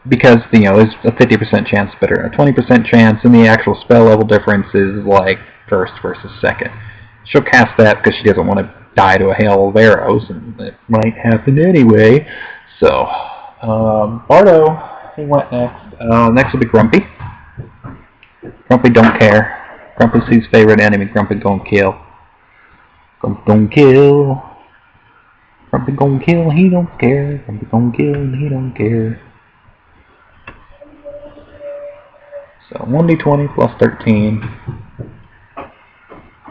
because there's a 50% chance better than a 20% chance, and the actual spell level difference is like first versus second. She'll cast that because she doesn't want to die to a hail of arrows, and it might happen anyway. So, Bardo, he went next. Next will be Grumpy. Grumpy don't care. Grumpy's his favorite enemy. Grumpy gon' kill. Grumpy gon' kill. Grumpy gon' kill, he don't care. Grumpy gon' kill, he don't care. So 1d20 plus 13.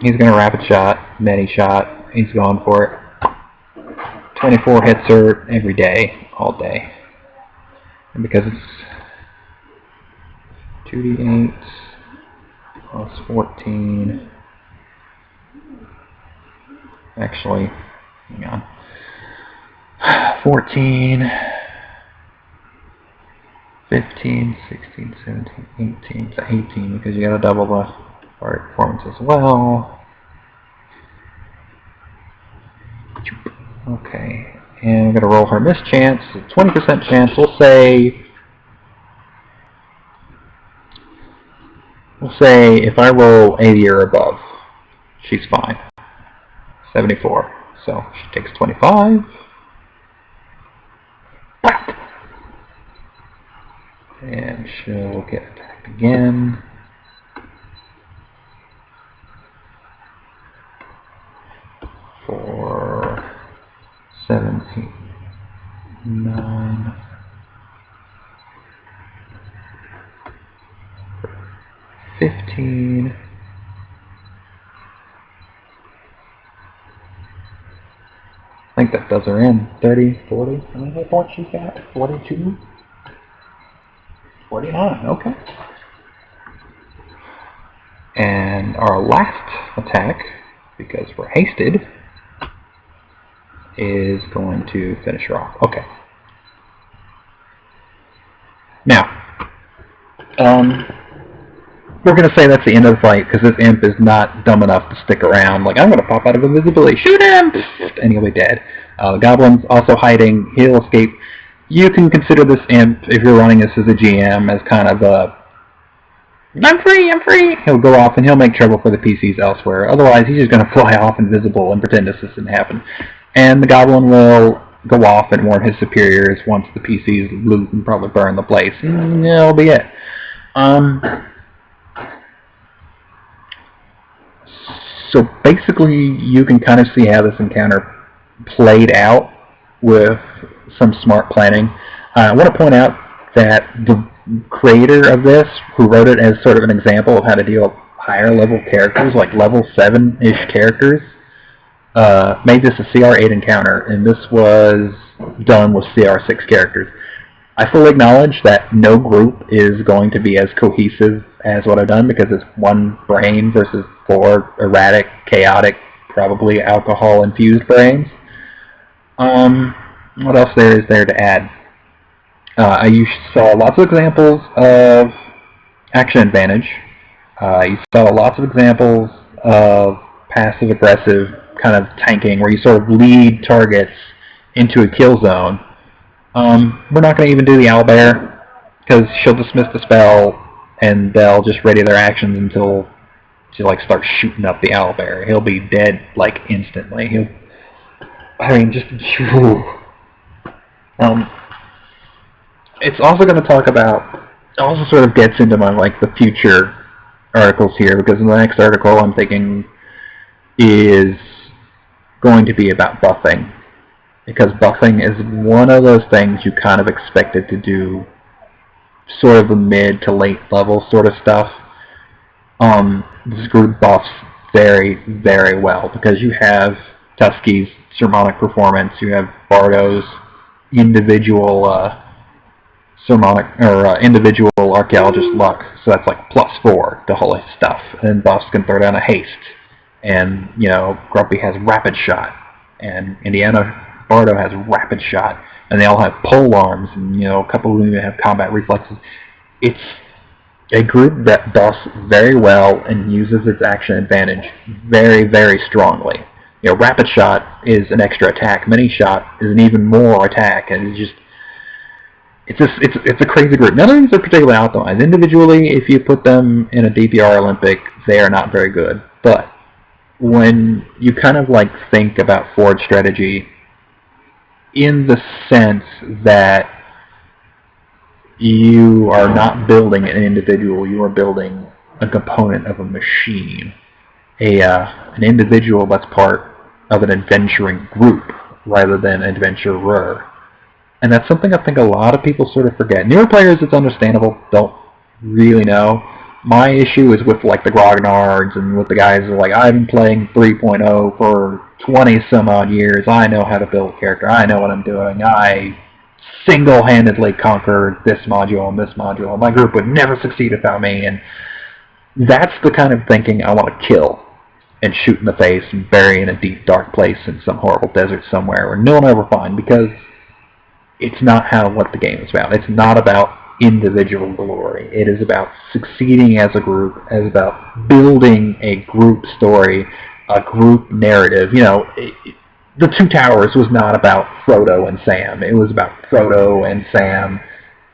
He's going to rapid shot, many shot. He's going for it. 24 hits her every day, all day. And because it's 2d8 plus 14. Actually, hang on. 14, 15, 16, 17, 18. So 18 because you got to double the performance as well. Okay, and I'm going to roll her mischance. 20% chance. We'll say if I roll 80 or above, she's fine. 74. So she takes 25. And she'll get attacked again. For 17, 9, 15, I think that does her in. 30, 40, how many hit points she's got? 42? 49, okay. And our last attack, because we're hasted, is going to finish her off. Okay. Now, we're going to say that's the end of the fight, because this imp is not dumb enough to stick around. Like, I'm going to pop out of invisibility, shoot him! And he'll be dead. The goblin's also hiding, he'll escape. You can consider this imp, if you're running this as a GM, as kind of a I'm free! He'll go off and he'll make trouble for the PCs elsewhere. Otherwise, he's just going to fly off invisible and pretend this didn't happen. And the goblin will go off and warn his superiors once the PCs loot and probably burn the place. And that'll be it. So basically, you can kind of see how this encounter played out with some smart planning. I want to point out that the creator of this, who wrote it as sort of an example of how to deal with higher level characters, like level 7-ish characters, made this a CR8 encounter, and this was done with CR6 characters. I fully acknowledge that no group is going to be as cohesive as what I've done, because it's one brain versus 4 erratic, chaotic, probably alcohol-infused brains. What else is there to add? You saw lots of examples of action advantage. You saw lots of examples of passive-aggressive kind of tanking, where you sort of lead targets into a kill zone. We're not going to even do the owlbear, because she'll dismiss the spell, and they'll just ready their actions until she starts shooting up the owlbear. He'll be dead instantly. It's also going to talk about, also sort of gets into my the future articles here, because the next article I'm thinking is going to be about buffing, because buffing is one of those things you kind of expected to do sort of the mid to late level sort of stuff. This group buffs very, very well, because you have Tusky's sermonic performance, you have Bardo's individual individual archaeologist luck, so that's +4 to all his stuff, and buffs can throw down a haste, and Grumpy has rapid shot, and Indiana Bardo has rapid shot, and they all have pole arms, and a couple of them even have combat reflexes. It's a group that buffs very well and uses its action advantage very, very strongly. Rapid shot is an extra attack. Mini shot is an even more attack, and it's a crazy group. None of these are particularly optimized. Individually, if you put them in a DPR Olympic, they are not very good. But when you kind of like think about Forge strategy in the sense that you are not building an individual, you are building a component of a machine, an individual that's part of an adventuring group rather than an adventurer. And that's something I think a lot of people sort of forget. Newer players, it's understandable, don't really know. My issue is with like the Grognards and with the guys who are like, I've been playing 3.0 for 20 some odd years. I know how to build a character. I know what I'm doing. I single-handedly conquered this module and this module. My group would never succeed without me. And that's the kind of thinking I want to kill and shoot in the face and bury in a deep, dark place in some horrible desert somewhere where no one will ever find, because it's not what the game is about. It's not about individual glory. It is about succeeding as a group. It is about building a group story, a group narrative. You know, the Two Towers was not about Frodo and Sam. It was about Frodo and Sam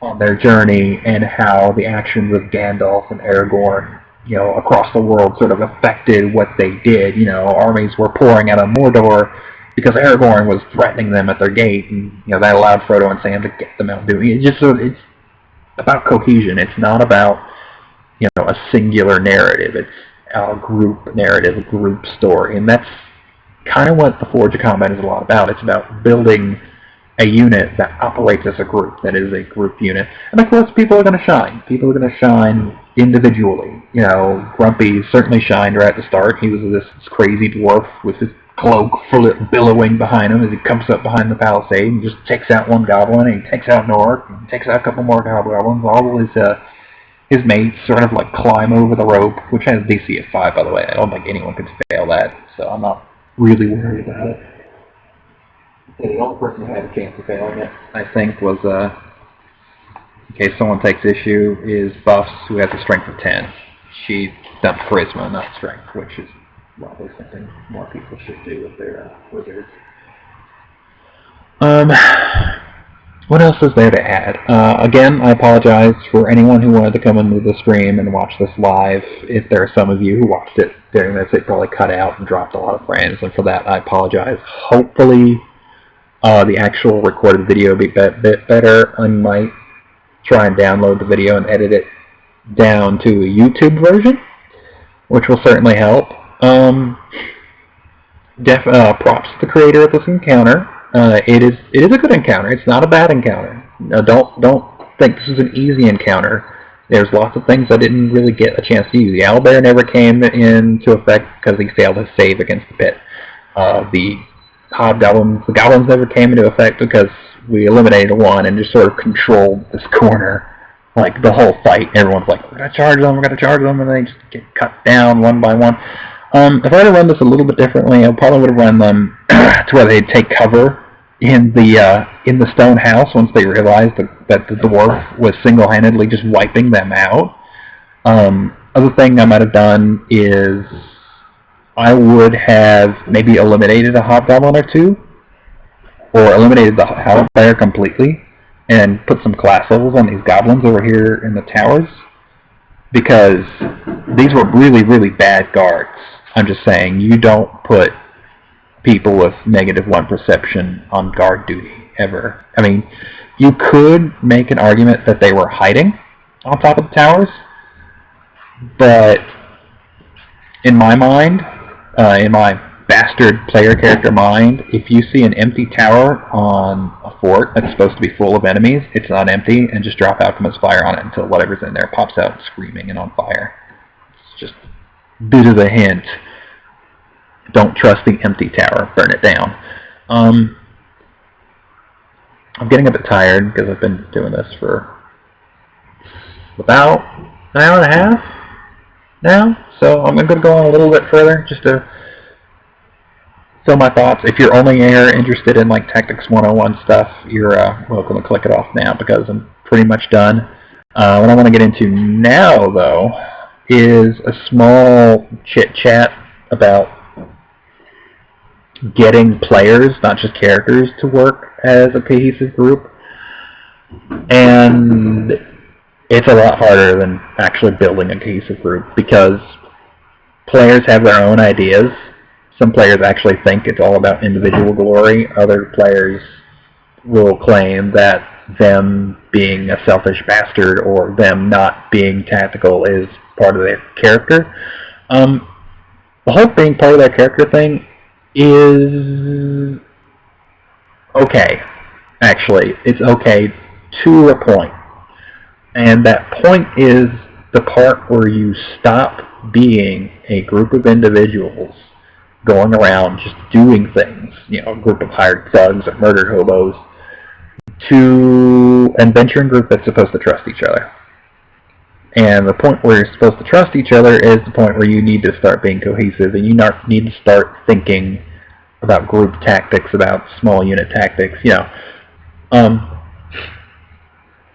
on their journey and how the actions of Gandalf and Aragorn, you know, across the world sort of affected what they did. You know, armies were pouring out of Mordor because Aragorn was threatening them at their gate, and you know that allowed Frodo and Sam to get them out doing it. It's about cohesion. It's not about, you know, a singular narrative. It's a group narrative, a group story, and that's kind of what the Forge of Combat is a lot about. It's about building a unit that operates as a group, that is a group unit. And of course, people are going to shine. People are going to shine individually. You know, Grumpy certainly shined right at the start. He was this crazy dwarf with his cloak billowing behind him as he comes up behind the palisade and just takes out one goblin, and he takes out Nork, and takes out a couple more goblins. All his mates sort of like climb over the rope, which has DC of 5, by the way. I don't think anyone could fail that, so I'm not really worried about it. The only person who had a chance of failing it, I think, was, in case someone takes issue, is Buffs, who has a strength of 10. She dumped charisma, not strength, which is probably something more people should do with their wizards. What else is there to add? Again, I apologize for anyone who wanted to come into the stream and watch this live. If there are some of you who watched it during this, it probably cut out and dropped a lot of frames, and for that I apologize. Hopefully the actual recorded video will be a bit better. I might try and download the video and edit it down to a YouTube version, which will certainly help. Props to the creator of this encounter. It is a good encounter. It's not a bad encounter. Don't think this is an easy encounter. There's lots of things I didn't really get a chance to use. The owlbear never came into effect because he failed his save against the pit. The goblins never came into effect because we eliminated one and just sort of controlled this corner. Like the whole fight, everyone's like, we're going to charge them, and they just get cut down one by one. If I had to run this a little bit differently, I probably would have run them to where they'd take cover in the stone house once they realized that the dwarf was single-handedly just wiping them out. Other thing I might have done is I would have maybe eliminated a hobgoblin or two, or eliminated the owlbear completely, and put some class levels on these goblins over here in the towers, because these were really, really bad guards. I'm just saying, you don't put people with -1 perception on guard duty, ever. I mean, you could make an argument that they were hiding on top of the towers, but in my mind, in my bastard player character mind, if you see an empty tower on a fort that's supposed to be full of enemies, it's not empty, and just drop alchemist fire on it until whatever's in there pops out screaming and on fire. It's just a bit of a hint. Don't trust the empty tower. Burn it down. I'm getting a bit tired because I've been doing this for about an hour and a half now, so I'm going to go on a little bit further just to fill my thoughts. If you're only interested in like Tactics 101 stuff, you're welcome to click it off now because I'm pretty much done. What I want to get into now, though, is a small chit-chat about getting players, not just characters, to work as a cohesive group. And it's a lot harder than actually building a cohesive group because players have their own ideas. Some players actually think it's all about individual glory. Other players will claim that them being a selfish bastard or them not being tactical is part of their character. The whole being part of their character thing is okay. Actually, it's okay to a point. And that point is the part where you stop being a group of individuals going around just doing things, a group of hired thugs or murdered hobos, to an adventuring group that's supposed to trust each other. And the point where you're supposed to trust each other is the point where you need to start being cohesive, and you need to start thinking about group tactics, about small unit tactics,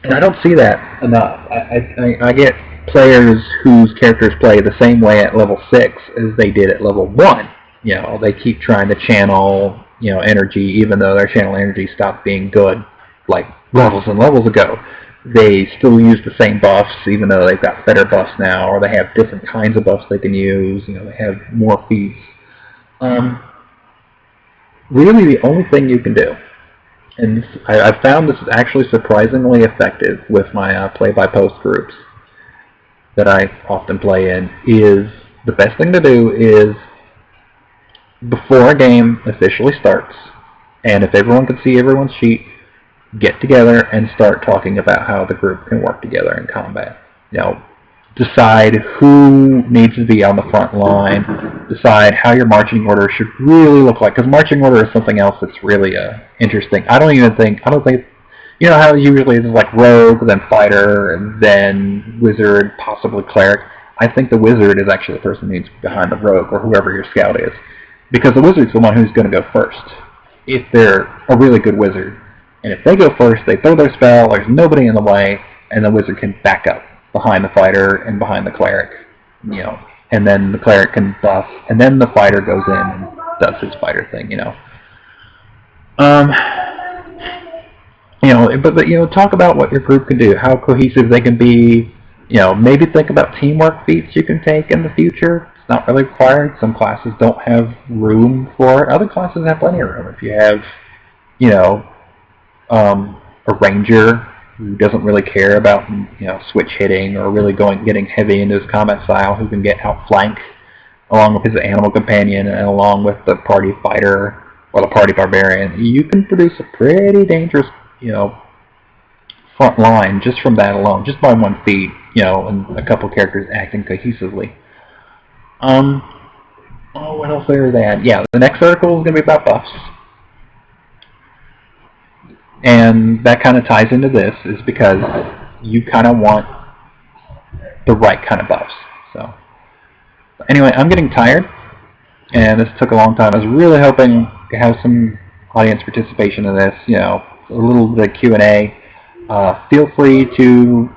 and I don't see that enough. I get players whose characters play the same way at level 6 as they did at level 1. They keep trying to channel, energy, even though their channel energy stopped being good, like levels and levels ago. They still use the same buffs, even though they've got better buffs now, or they have different kinds of buffs they can use. They have more feats. Really, the only thing you can do, and I've found this is actually surprisingly effective with my play-by-post groups that I often play in, is the best thing to do is before a game officially starts, and if everyone can see everyone's sheet, get together and start talking about how the group can work together in combat. Decide who needs to be on the front line, decide how your marching order should really look like, because marching order is something else that's really interesting. I don't think, how usually it's like rogue, then fighter, and then wizard, possibly cleric. I think the wizard is actually the person who needs to be behind the rogue, or whoever your scout is, because the wizard's the one who's going to go first, if they're a really good wizard. And if they go first, they throw their spell, there's nobody in the way, and the wizard can back up behind the fighter and behind the cleric, and then the cleric can buff, and then the fighter goes in and does his fighter thing, but talk about what your group can do, how cohesive they can be, maybe think about teamwork feats you can take in the future. It's not really required. Some classes don't have room for it. Other classes have plenty of room. If you have, a ranger who doesn't really care about switch hitting or really getting heavy into his combat style, who can get outflanked along with his animal companion and along with the party fighter or the party barbarian, you can produce a pretty dangerous front line just from that alone, just by one feat, and a couple characters acting cohesively. What else there is that? Yeah, the next article is going to be about buffs. And that kind of ties into this, is because you kind of want the right kind of buffs. So anyway, I'm getting tired, and this took a long time. I was really hoping to have some audience participation in this, a little bit of Q&A. Feel free to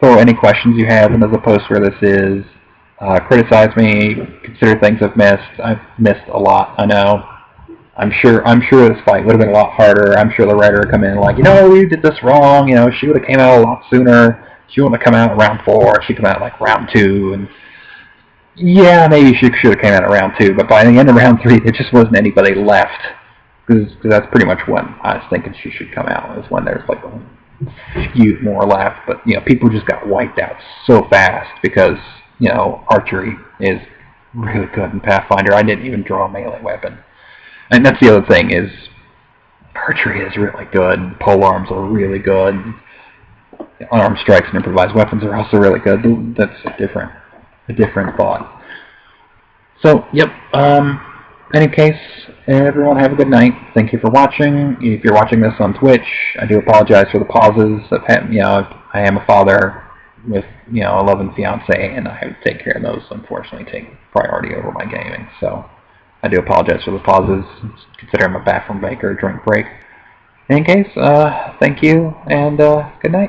throw any questions you have into the post where this is. Criticize me, consider things I've missed. I've missed a lot, I know. I'm sure this fight would have been a lot harder. I'm sure the writer would come in like, you did this wrong, she would have came out a lot sooner. She wouldn't have come out in round 4, she'd come out like round 2, and yeah, maybe she should have came out in round 2, but by the end of round 3, there just wasn't anybody left, because that's pretty much when I was thinking she should come out, is when there's like a few more left, but people just got wiped out so fast, because, archery is really good in Pathfinder. I didn't even draw a melee weapon. And that's the other thing, is archery is really good, polearms are really good, unarmed strikes and improvised weapons are also really good. That's a different thought. So, yep, in any case, everyone have a good night. Thank you for watching. If you're watching this on Twitch, I do apologize for the pauses. I am a father with, a loving fiance, and I have to take care of those, unfortunately take priority over my gaming, so I do apologize for the pauses. Consider them a bathroom break or a drink break. In any case, thank you, and good night.